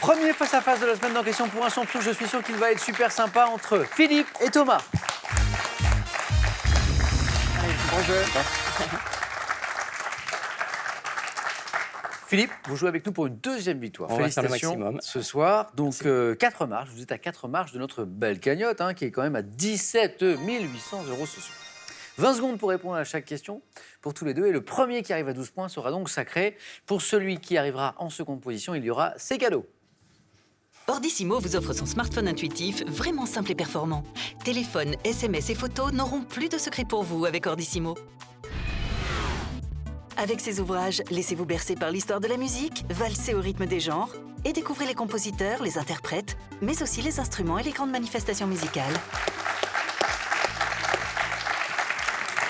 Premier face-à-face de la semaine dans Question pour un champion. Je suis sûr qu'il va être super sympa entre Philippe et Thomas. Allez, bonjour. Philippe, vous jouez avec nous pour une deuxième victoire. On va faire le Félicitations maximum. ce soir. Donc 4 marches, vous êtes à 4 marches de notre belle cagnotte, qui est quand même à 17 800 € ce soir. 20 secondes pour répondre à chaque question pour tous les deux. Et le premier qui arrive à 12 points sera donc sacré. Pour celui qui arrivera en seconde position, il y aura ses cadeaux. Ordissimo vous offre son smartphone intuitif, vraiment simple et performant. Téléphone, SMS et photos n'auront plus de secret pour vous avec Ordissimo. Avec ses ouvrages, laissez-vous bercer par l'histoire de la musique, valsez au rythme des genres et découvrez les compositeurs, les interprètes, mais aussi les instruments et les grandes manifestations musicales.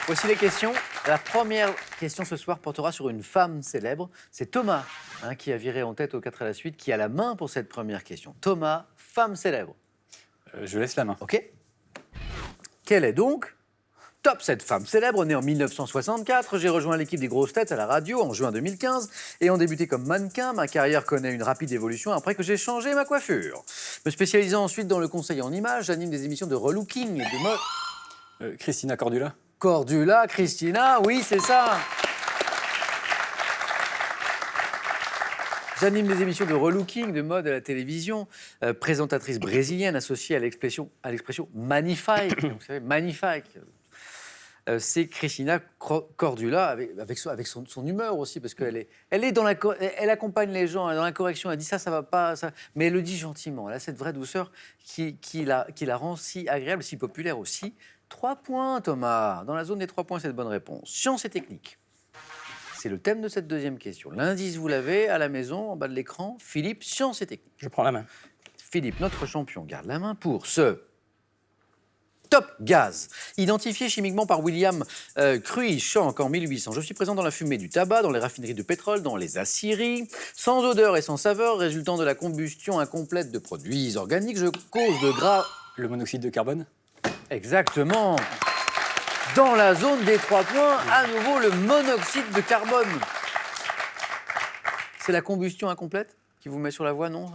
Voici les questions. La première question ce soir portera sur une femme célèbre. C'est Thomas qui a viré en tête aux 4 à la suite, qui a la main pour cette première question. Thomas, femme célèbre. Je laisse la main. OK. Quelle est donc top cette femme célèbre, née en 1964. J'ai rejoint l'équipe des grosses têtes à la radio en juin 2015. Ayant débuté comme mannequin, ma carrière connaît une rapide évolution après que j'ai changé ma coiffure. Me spécialisant ensuite dans le conseil en images, j'anime des émissions de relooking et de mode. Christina Cordula. Cordula, Christina, oui, c'est ça. J'anime des émissions de relooking, de mode à la télévision, présentatrice brésilienne associée à l'expression magnifique. Vous savez, magnifique. C'est Christina Cordula avec son humeur aussi, parce qu'elle elle accompagne les gens dans la correction. Elle dit ça va pas, ça, mais elle le dit gentiment. Elle a cette vraie douceur qui la rend si agréable, si populaire aussi. 3 points, Thomas. Dans la zone des 3 points, c'est de bonne réponse. Science et technique. C'est le thème de cette deuxième question. L'indice, vous l'avez à la maison, en bas de l'écran. Philippe, science et technique. Je prends la main. Philippe, notre champion, garde la main pour ce top gaz, identifié chimiquement par William Cruikshank en 1800. Je suis présent dans la fumée du tabac, dans les raffineries de pétrole, dans les aciéries, sans odeur et sans saveur, résultant de la combustion incomplète de produits organiques. Je cause de gras. Le monoxyde de carbone. Exactement. Dans la zone des 3 points, à nouveau le monoxyde de carbone. C'est la combustion incomplète qui vous met sur la voie, non?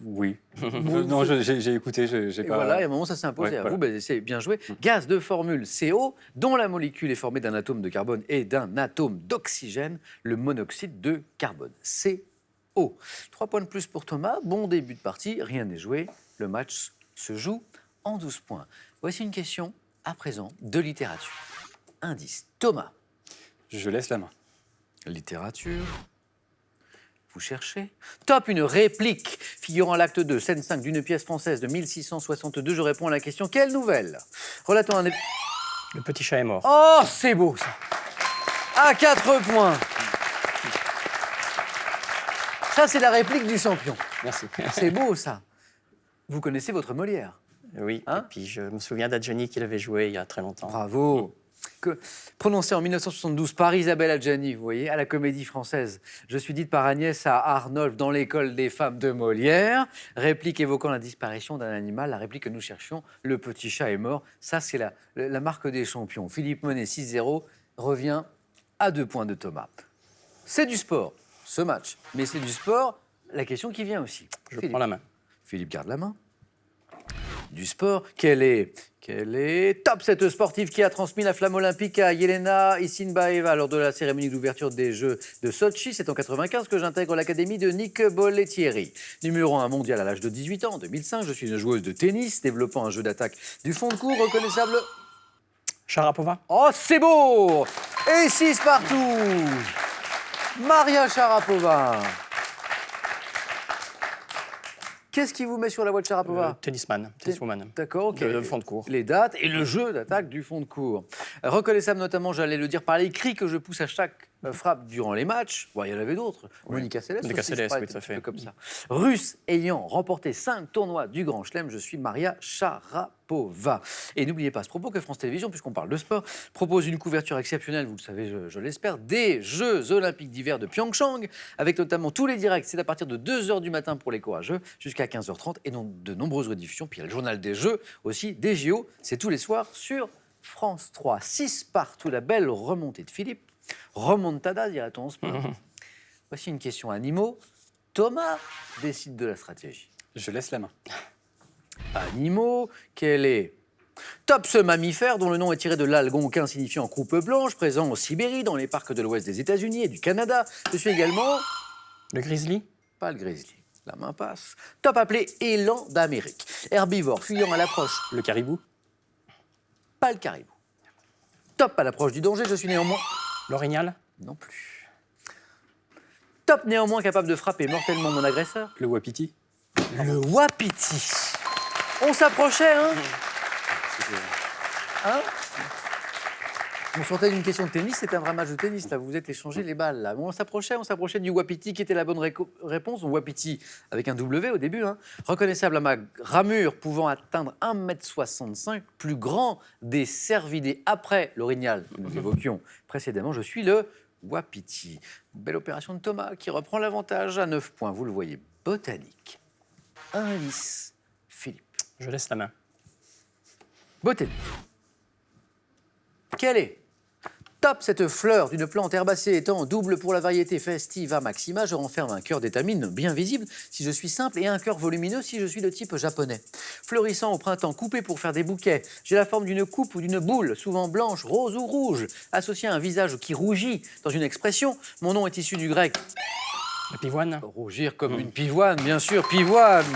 Oui. Non, j'ai écouté, j'ai Et pas... voilà, et à un moment, ça s'est imposé Ouais, à voilà. vous, c'est bien joué. Gaz de formule CO, dont la molécule est formée d'un atome de carbone et d'un atome d'oxygène, le monoxyde de carbone, CO. 3 points de plus pour Thomas, bon début de partie, rien n'est joué, le match se joue en 12 points. Voici une question, à présent, de littérature. Indice, Thomas. Je laisse la main. Littérature. Vous cherchez. Top, une réplique figurant à l'acte 2, scène 5 d'une pièce française de 1662. Je réponds à la question, quelle nouvelle relatant un... Le petit chat est mort. Oh, c'est beau ça. À 4 points. Ça, c'est la réplique du champion. Merci. C'est beau ça. Vous connaissez votre Molière. Oui, Hein? et puis je me souviens d'Adjani qu'il avait joué il y a très longtemps. Bravo. Prononcé en 1972 par Isabelle Adjani, vous voyez, à la Comédie Française. Je suis dite par Agnès à Arnolphe dans l'école des femmes de Molière. Réplique évoquant la disparition d'un animal, la réplique que nous cherchions, le petit chat est mort. Ça, c'est la marque des champions. Philippe Menet, 6-0, revient à 2 points de Thomas. C'est du sport, ce match. Mais c'est du sport, la question qui vient aussi. Je prends la main. Philippe garde la main. Du sport, quelle est top cette sportive qui a transmis la flamme olympique à Yelena Isinbaeva lors de la cérémonie d'ouverture des Jeux de Sochi. C'est en 1995 que j'intègre l'académie de Nick Bollettieri. Numéro 1 mondial à l'âge de 18 ans, en 2005, je suis une joueuse de tennis, développant un jeu d'attaque du fond de cours reconnaissable. Sharapova. Oh, c'est beau! Et 6 partout! Maria Sharapova. Qu'est-ce qui vous met sur la voie de Sharapova? Tenniswoman. D'accord, ok. Le fond de cours. Les dates et le jeu d'attaque du fond de cours. Reconnaissable notamment, j'allais le dire, par les cris que je pousse à chaque frappe durant les matchs. Bon, il y en avait d'autres. Oui. Monica Seles Monica aussi, Seles, je crois, oui, était tout à un fait. peu comme ça. Russe ayant remporté 5 tournois du Grand Chelem, je suis Maria Sharapova. Et n'oubliez pas à ce propos que France Télévisions, puisqu'on parle de sport, propose une couverture exceptionnelle, vous le savez, je l'espère, des Jeux Olympiques d'hiver de Pyeongchang, avec notamment tous les directs. C'est à partir de 2h du matin pour les courageux, jusqu'à 15h30, et donc de nombreuses rediffusions. Puis il y a le journal des Jeux aussi, des JO. C'est tous les soirs sur France 3. 6 partout, la belle remontée de Philippe. Remontada, dirait-on en sport. Voici une question animaux. Thomas décide de la stratégie. Je laisse la main. Animaux, quel est top ce mammifère dont le nom est tiré de l'algonquin signifiant croupe blanche, présent en Sibérie, dans les parcs de l'ouest des États-Unis et du Canada. Je suis également Le grizzly. pas le grizzly. La main passe. Top appelé élan d'Amérique. Herbivore fuyant à l'approche. Le caribou. Pas le caribou. Top à l'approche du danger. Je suis néanmoins L'orignal. non plus. Top néanmoins capable de frapper mortellement mon agresseur. Le wapiti. Le wapiti. On s'approchait, hein? Hein? On sortait d'une question de tennis, c'était un vrai match de tennis, là, vous vous êtes échangé les balles, là. Bon, on s'approchait du wapiti qui était la bonne réponse. Donc, wapiti avec un W au début, hein. Reconnaissable à ma ramure, pouvant atteindre 1,65 m, plus grand des cervidés après l'orignal que nous évoquions précédemment. Je suis le wapiti. Belle opération de Thomas qui reprend l'avantage à 9 points, vous le voyez, botanique. Un lisse, Philippe. Je laisse la main. Botanique. Quelle est top cette fleur d'une plante herbacée étant double pour la variété festiva maxima, je renferme un cœur d'étamine bien visible si je suis simple et un cœur volumineux si je suis de type japonais. Fleurissant au printemps, coupé pour faire des bouquets, j'ai la forme d'une coupe ou d'une boule, souvent blanche, rose ou rouge, associée à un visage qui rougit dans une expression. Mon nom est issu du grec. La pivoine. Rougir comme une pivoine, bien sûr, pivoine.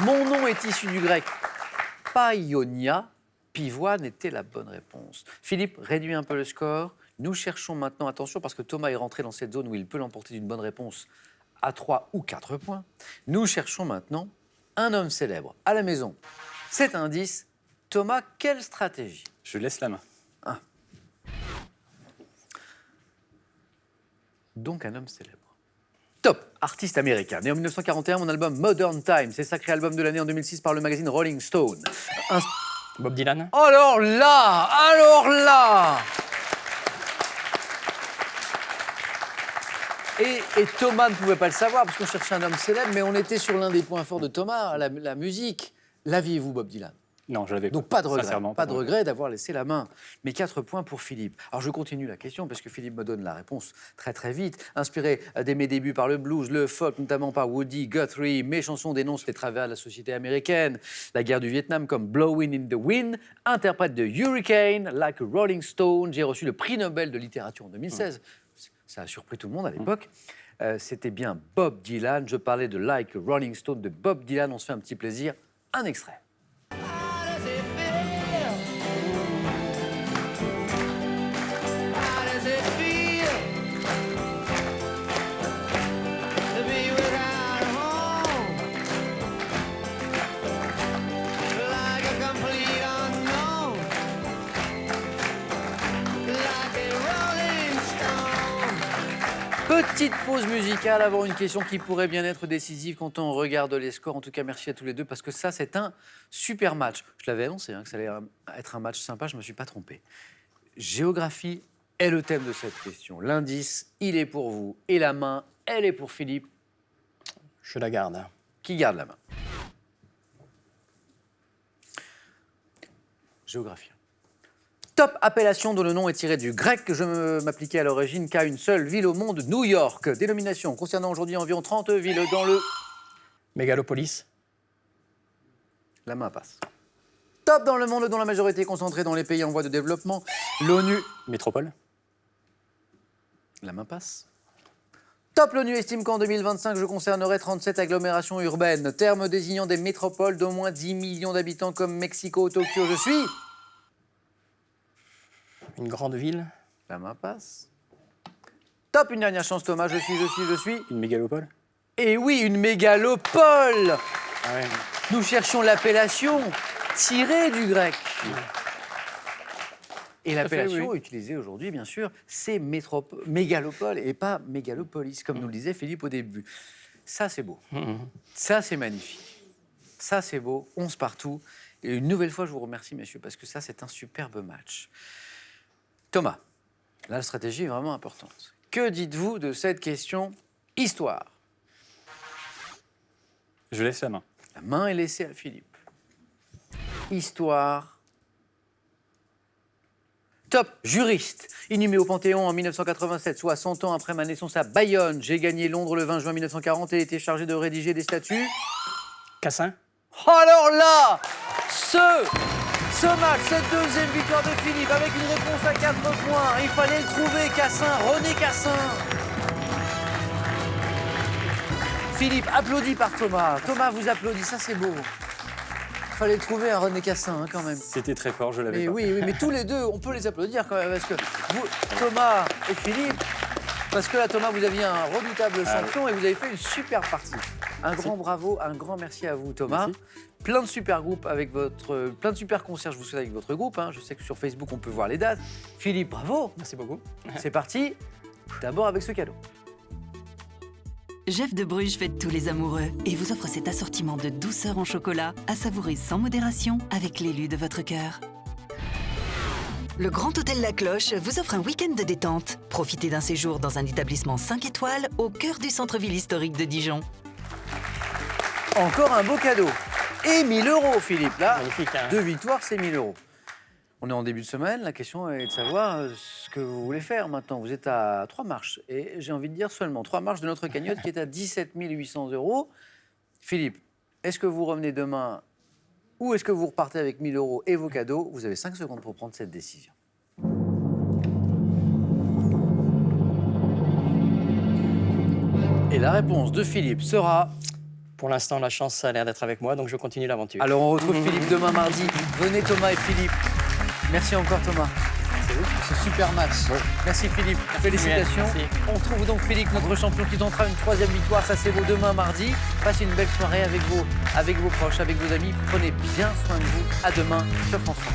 Mon nom est issu du grec païonia. Pivoine était la bonne réponse. Philippe, réduis un peu le score. Nous cherchons maintenant, attention, parce que Thomas est rentré dans cette zone où il peut l'emporter d'une bonne réponse à 3 ou 4 points. Nous cherchons maintenant un homme célèbre à la maison. Cet indice, Thomas, quelle stratégie? Je laisse la main. Donc un homme célèbre. Top, artiste américain. Né en 1941, mon album Modern Times, c'est sacré album de l'année en 2006 par le magazine Rolling Stone. Bob Dylan. Alors là et Thomas ne pouvait pas le savoir parce qu'on cherchait un homme célèbre, mais on était sur l'un des points forts de Thomas, la musique. L'aviez-vous, Bob Dylan? Non, je l'avais pas. Donc pas de regret, Sincèrement, pas de regret d'avoir laissé la main. Mais 4 points pour Philippe. Alors je continue la question parce que Philippe me donne la réponse très très vite. Inspiré dès mes débuts par le blues, le folk, notamment par Woody Guthrie, mes chansons dénoncent les travers de la société américaine, la guerre du Vietnam comme Blowin' in the Wind, interprète de Hurricane, Like a Rolling Stone. J'ai reçu le prix Nobel de littérature en 2016. Ça a surpris tout le monde à l'époque. C'était bien Bob Dylan. Je parlais de Like a Rolling Stone de Bob Dylan. On se fait un petit plaisir. Un extrait. Petite pause musicale avant une question qui pourrait bien être décisive quand on regarde les scores. En tout cas, merci à tous les deux parce que ça, c'est un super match. Je l'avais annoncé que ça allait être un match sympa, je ne me suis pas trompé. Géographie est le thème de cette question. L'indice, il est pour vous et la main, elle est pour Philippe. Je la garde. Qui garde la main? Géographie. Top appellation dont le nom est tiré du grec que je m'appliquais à l'origine qu'à une seule ville au monde, New York. Dénomination concernant aujourd'hui environ 30 villes dans le... Mégalopolis. La main passe. Top dans le monde dont la majorité est concentrée dans les pays en voie de développement, l'ONU... Métropole. La main passe. Top, l'ONU estime qu'en 2025, je concernerai 37 agglomérations urbaines, terme désignant des métropoles d'au moins 10 millions d'habitants comme Mexico, Tokyo. Je suis... Une grande ville. La main passe. Top, une dernière chance, Thomas. Je suis... Une mégalopole. Et oui, une mégalopole. Ah ouais. Nous cherchions l'appellation tirée du grec. Et l'appellation utilisée aujourd'hui, bien sûr, c'est mégalopole et pas mégalopolis, comme nous le disait Philippe au début. Ça, c'est beau. Ça, c'est magnifique. Ça, c'est beau. 11 partout. Et une nouvelle fois, je vous remercie, messieurs, parce que ça, c'est un superbe match. Thomas, là, la stratégie est vraiment importante. Que dites-vous de cette question histoire? Je laisse la main. La main est laissée à Philippe. Histoire. Top, juriste. Inhumé au Panthéon en 1987, soit 100 ans après ma naissance à Bayonne. J'ai gagné Londres le 20 juin 1940 et été chargé de rédiger des statuts. Cassin. Oh, alors là, ce match, cette deuxième victoire de Philippe avec une réponse à 4 points. Il fallait le trouver, Cassin, René Cassin. Philippe, applaudi par Thomas. Thomas vous applaudit, ça c'est beau. Il fallait le trouver à René Cassin, quand même. C'était très fort, je l'avais Mais pas. oui, mais tous les deux, on peut les applaudir quand même, parce que vous, Thomas et Philippe, parce que là, Thomas, vous aviez un redoutable champion et vous avez fait une super partie. Un grand bravo, un grand merci à vous, Thomas. Merci. Plein de super groupes avec plein de super concerts, je vous souhaite avec votre groupe. Je sais que sur Facebook, on peut voir les dates. Philippe, bravo. Merci beaucoup. C'est parti. D'abord avec ce cadeau. Jeff de Bruges fête tous les amoureux et vous offre cet assortiment de douceur en chocolat à savourer sans modération avec l'élu de votre cœur. Le Grand Hôtel La Cloche vous offre un week-end de détente. Profitez d'un séjour dans un établissement 5 étoiles au cœur du centre-ville historique de Dijon. Encore un beau cadeau. Et 1 000 €, Philippe. Là, Magnifique, hein. 2 victoires, c'est 1 000 €. On est en début de semaine. La question est de savoir ce que vous voulez faire maintenant. Vous êtes à 3 marches. Et j'ai envie de dire seulement 3 marches de notre cagnotte qui est à 17 800 €. Philippe, est-ce que vous revenez demain ou est-ce que vous repartez avec 1 000 € et vos cadeaux? Vous avez 5 secondes pour prendre cette décision. Et la réponse de Philippe sera... Pour l'instant, la chance a l'air d'être avec moi, donc je continue l'aventure. Alors on retrouve Philippe demain mardi. Venez Thomas et Philippe. Merci encore Thomas. C'est ce super match. Merci Philippe. Félicitations. Merci. On retrouve donc Philippe, notre champion, qui tentera une 3e victoire. Ça c'est beau demain mardi. Passez une belle soirée avec vos proches, avec vos amis. Prenez bien soin de vous. À demain sur France 3.